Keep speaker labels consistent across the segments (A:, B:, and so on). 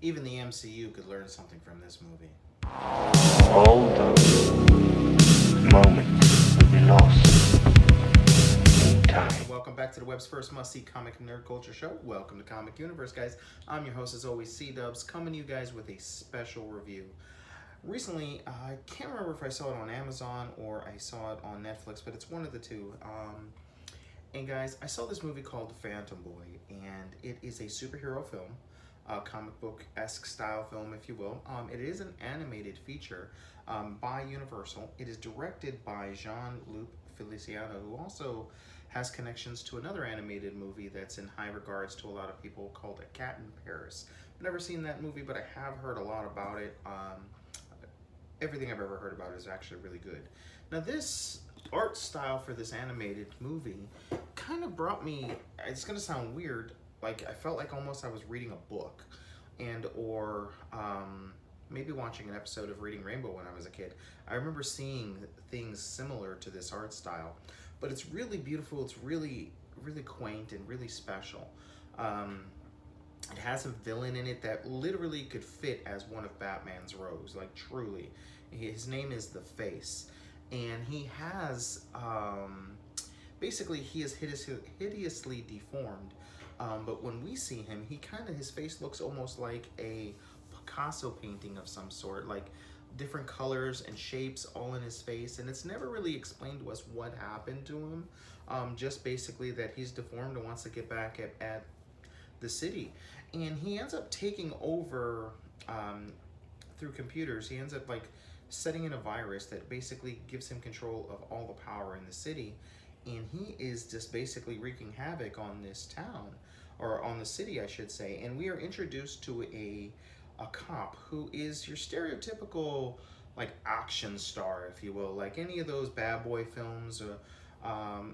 A: Even the MCU could learn something from this movie.
B: All those moments will be lost in time.
A: Welcome back to the web's first must-see comic nerd culture show. Welcome to Comic Universe, guys. I'm your host, as always, C-Dubs, coming to you guys with a special review. Recently, I can't remember if I saw it on Amazon or I saw it on Netflix, but it's one of the two. And guys, I saw this movie called Phantom Boy, and it is a superhero film, a comic book-esque style film, if you will. It is an animated feature by Universal. It is directed by Jean-Luc Feliciano, who also has connections to another animated movie that's in high regards to a lot of people called A Cat in Paris. I've never seen that movie, but I have heard a lot about it. Everything I've ever heard about is actually really good. Now, this art style for this animated movie kind of brought me, it's going to sound weird, like I felt like almost I was reading a book or maybe watching an episode of Reading Rainbow when I was a kid. I remember seeing things similar to this art style, but it's really beautiful. It's really, really quaint and really special. It has a villain in it that literally could fit as one of Batman's rogues, like truly. His name is The Face, and he has, basically he is hideously deformed, but when we see him, his face looks almost like a Picasso painting of some sort, like different colors and shapes all in his face, and it's never really explained to us what happened to him, just basically that he's deformed and wants to get back at the city. And he ends up taking over through computers. He ends up like setting in a virus that basically gives him control of all the power in the city, and he is just basically wreaking havoc on this town, or on the city I should say. And we are introduced to a cop who is your stereotypical like action star, if you will, like any of those bad boy films,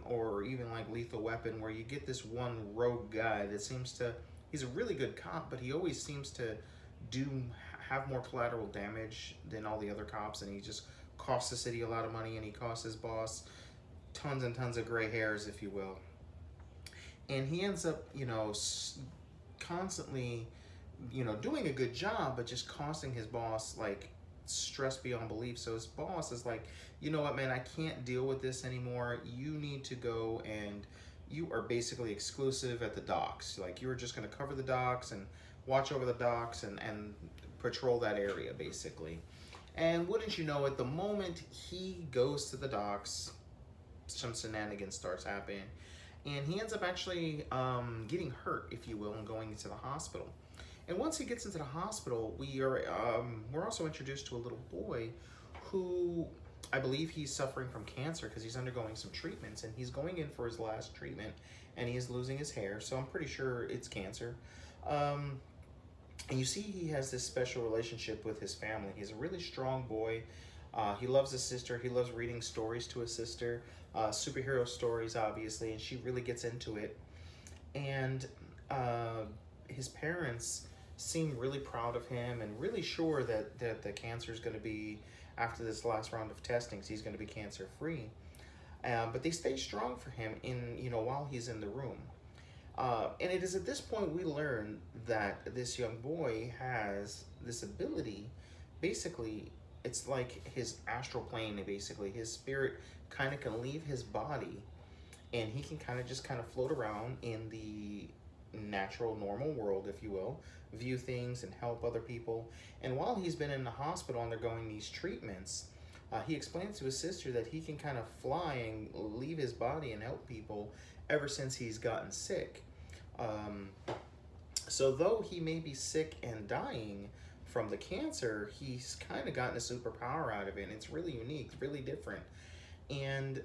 A: or even like Lethal Weapon, where you get this one rogue guy that he's a really good cop, but he always seems to have more collateral damage than all the other cops, and he just costs the city a lot of money, and he costs his boss tons and tons of gray hairs, if you will. And he ends up, constantly, doing a good job, but just costing his boss like stress beyond belief. So his boss is like, you know what, man, I can't deal with this anymore. You need to go, and you are basically exclusive at the docks. Like, you are just going to cover the docks and watch over the docks and patrol that area, basically. And wouldn't you know it, the moment he goes to the docks, some shenanigans starts happening, and he ends up actually getting hurt, if you will, and going into the hospital. And once he gets into the hospital, we're also introduced to a little boy who, I believe he's suffering from cancer because he's undergoing some treatments, and he's going in for his last treatment, and he is losing his hair, so I'm pretty sure it's cancer. And you see he has this special relationship with his family. He's a really strong boy. He loves his sister. He loves reading stories to his sister, superhero stories, obviously, and she really gets into it. And his parents seem really proud of him and really sure that the cancer is going to be, after this last round of testings, he's going to be cancer free. But they stay strong for him while he's in the room. And it is at this point we learn that this young boy has this ability. Basically, it's like his astral plane, basically. His spirit kind of can leave his body, and he can kind of float around in the natural, normal world, if you will, view things and help other people. And while he's been in the hospital undergoing these treatments, he explains to his sister that he can kind of fly and leave his body and help people ever since he's gotten sick. So though he may be sick and dying from the cancer, he's kind of gotten a superpower out of it, and it's really unique, really different. And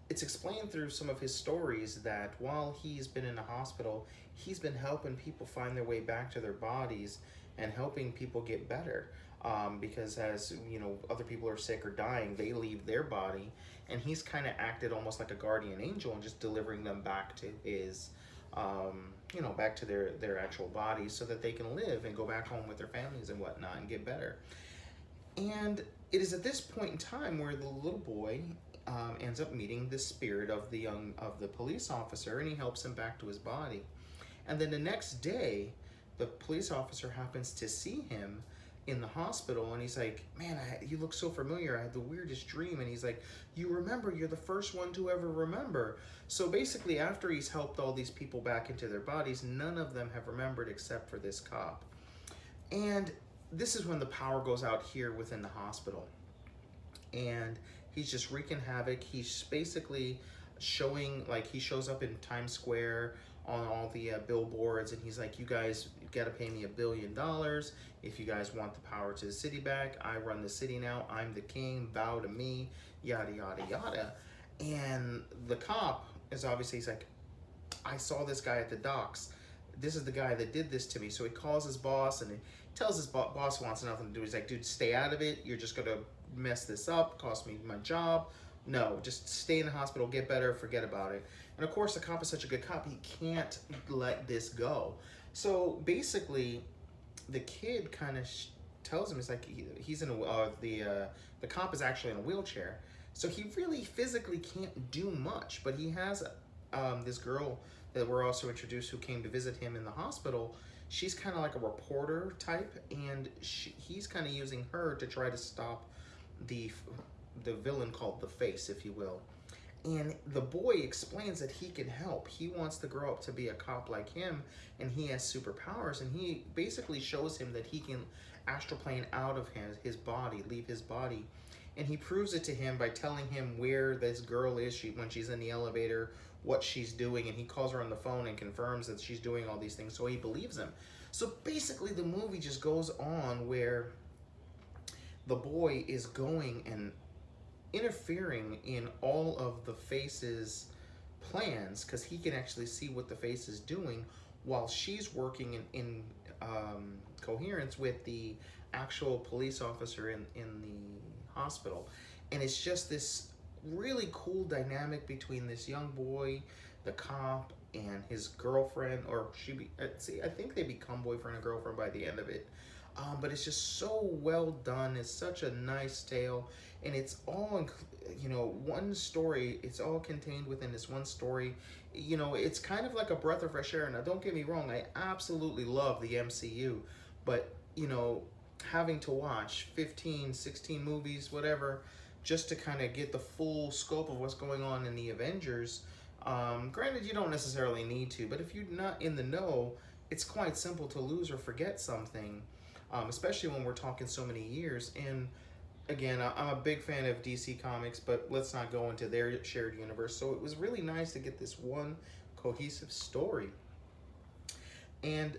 A: it's explained through some of his stories that while he's been in the hospital, he's been helping people find their way back to their bodies and helping people get better. Because as other people are sick or dying, they leave their body, and he's kind of acted almost like a guardian angel and just delivering them back to his, back to their actual bodies, so that they can live and go back home with their families and whatnot and get better. And it is at this point in time where the little boy ends up meeting the spirit of the police officer, and he helps him back to his body. And then the next day, the police officer happens to see him in the hospital, and he's like, man, you look so familiar. I had the weirdest dream. And he's like, you remember, you're the first one to ever remember. So basically, after he's helped all these people back into their bodies, none of them have remembered except for this cop. And this is when the power goes out here within the hospital, and he's just wreaking havoc. He's basically showing, like, he shows up in Times Square on all the billboards, and he's like, you guys gotta pay me $1 billion if you guys want the power to the city back. I run the city now. I'm the king. Bow to me. Yada yada yada. And the cop is obviously, he's like, I saw this guy at the docks. This is the guy that did this to me. So he calls his boss, and he tells his boss wants nothing to do. He's like, dude, stay out of it. You're just gonna mess this up, cost me my job. No, just stay in the hospital, get better, forget about it. And of course, the cop is such a good cop, he can't let this go. So basically, the kid kind of tells him, it's like, he's in a, the cop is actually in a wheelchair. So he really physically can't do much, but he has this girl that we're also introduced who came to visit him in the hospital. She's kind of like a reporter type, and he's kind of using her to try to stop the villain called the Face, if you will. And the boy explains that he can help. He wants to grow up to be a cop like him, and he has superpowers, and he basically shows him that he can astral plane out of his body, leave his body. And he proves it to him by telling him where this girl is when she's in the elevator, what she's doing, and he calls her on the phone and confirms that she's doing all these things, so he believes him. So basically the movie just goes on where the boy is going and interfering in all of the Face's plans, because he can actually see what the Face is doing while she's working in coherence with the actual police officer in the hospital. And it's just this really cool dynamic between this young boy, the cop, and his girlfriend, or I think they become boyfriend and girlfriend by the end of it. But it's just so well done. It's such a nice tale, and it's all, one story. It's all contained within this one story. It's kind of like a breath of fresh air. Now, don't get me wrong, I absolutely love the MCU, but, having to watch 15, 16 movies, whatever, just to kind of get the full scope of what's going on in the Avengers. Granted, you don't necessarily need to, but if you're not in the know, it's quite simple to lose or forget something. Especially when we're talking so many years. And again, I'm a big fan of DC Comics, but let's not go into their shared universe. So it was really nice to get this one cohesive story. And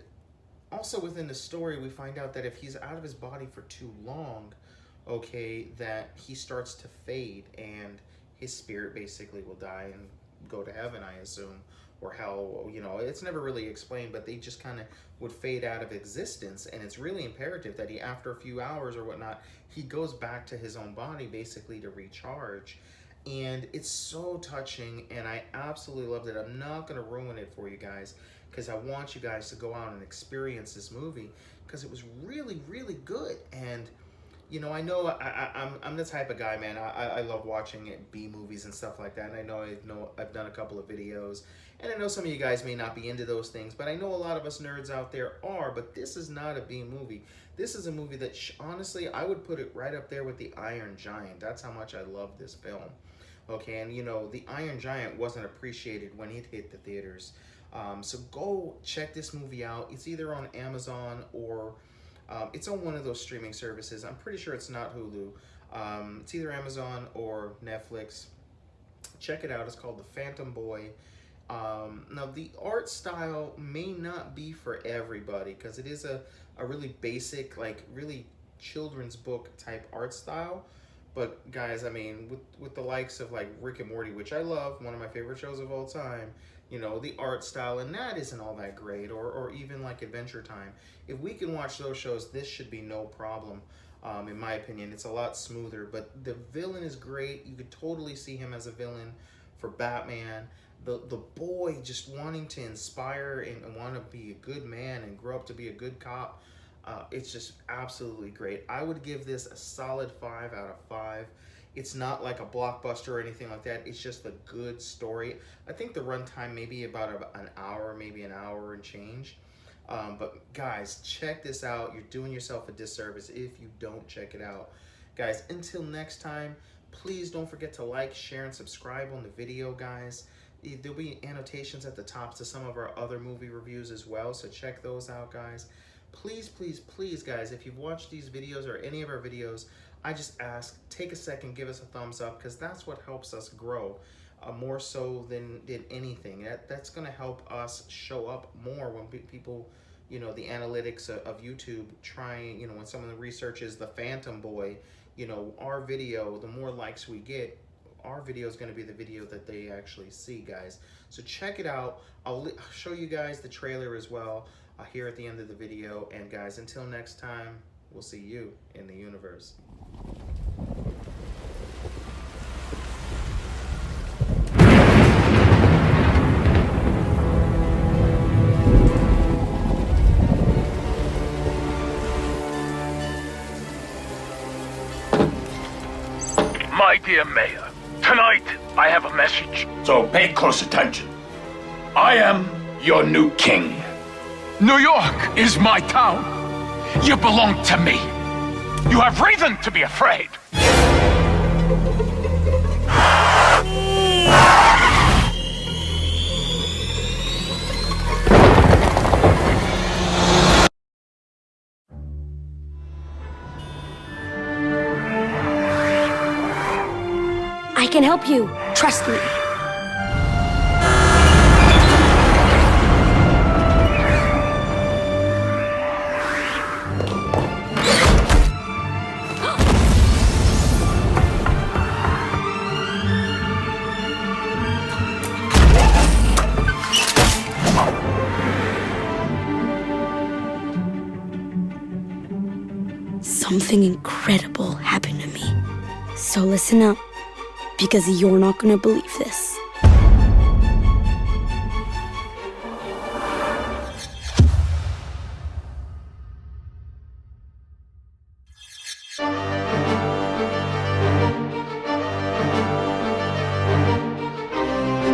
A: also within the story, we find out that if he's out of his body for too long, okay, that he starts to fade, and his spirit basically will die and go to heaven, I assume, or hell. It's never really explained, but they just kind of would fade out of existence. And it's really imperative that he, after a few hours or whatnot, he goes back to his own body basically to recharge. And it's so touching, and I absolutely loved it. I'm not going to ruin it for you guys, because I want you guys to go out and experience this movie, because it was really, really good. And I know I'm the type of guy, man. I love watching B movies and stuff like that. And I know I've done a couple of videos, and I know some of you guys may not be into those things, but I know a lot of us nerds out there are. But this is not a B movie. This is a movie that honestly, I would put it right up there with The Iron Giant. That's how much I love this film. Okay, and The Iron Giant wasn't appreciated when it hit the theaters. So go check this movie out. It's either on Amazon or it's on one of those streaming services. I'm pretty sure it's not Hulu. It's either Amazon or Netflix. Check it out. It's called The Phantom Boy. Now, the art style may not be for everybody, because it is a really basic, like really children's book type art style. But guys, I mean, with the likes of like Rick and Morty, which I love, one of my favorite shows of all time, the art style and that isn't all that great, or even like Adventure Time. If we can watch those shows, this should be no problem. In my opinion, it's a lot smoother, but the villain is great. You could totally see him as a villain for Batman. The boy just wanting to inspire and want to be a good man and grow up to be a good cop. It's just absolutely great. I would give this a solid 5 out of 5. It's not like a blockbuster or anything like that. It's just a good story. I think the runtime may be about an hour, maybe an hour and change. But guys, check this out. You're doing yourself a disservice if you don't check it out. Guys, until next time, please don't forget to like, share, and subscribe on the video, guys. There'll be annotations at the top to some of our other movie reviews as well, so check those out, guys. Please, please, please, guys, if you've watched these videos or any of our videos, I just ask, take a second, give us a thumbs up, because that's what helps us grow. More so than anything. That's going to help us show up more when people, you know, the analytics of YouTube trying, you know, when someone researches the Phantom Boy, you know, our video, the more likes we get, our video is going to be the video that they actually see, guys. So check it out. I'll show you guys the trailer as well here at the end of the video. And guys, until next time, we'll see you in the universe.
C: My dear Mayor, tonight I have a message, so pay close attention. I am your new king. New York is my town. You belong to me. You have reason to be afraid.
D: I can help you. Trust me. Something incredible happened to me. So listen up, because you're not gonna believe this.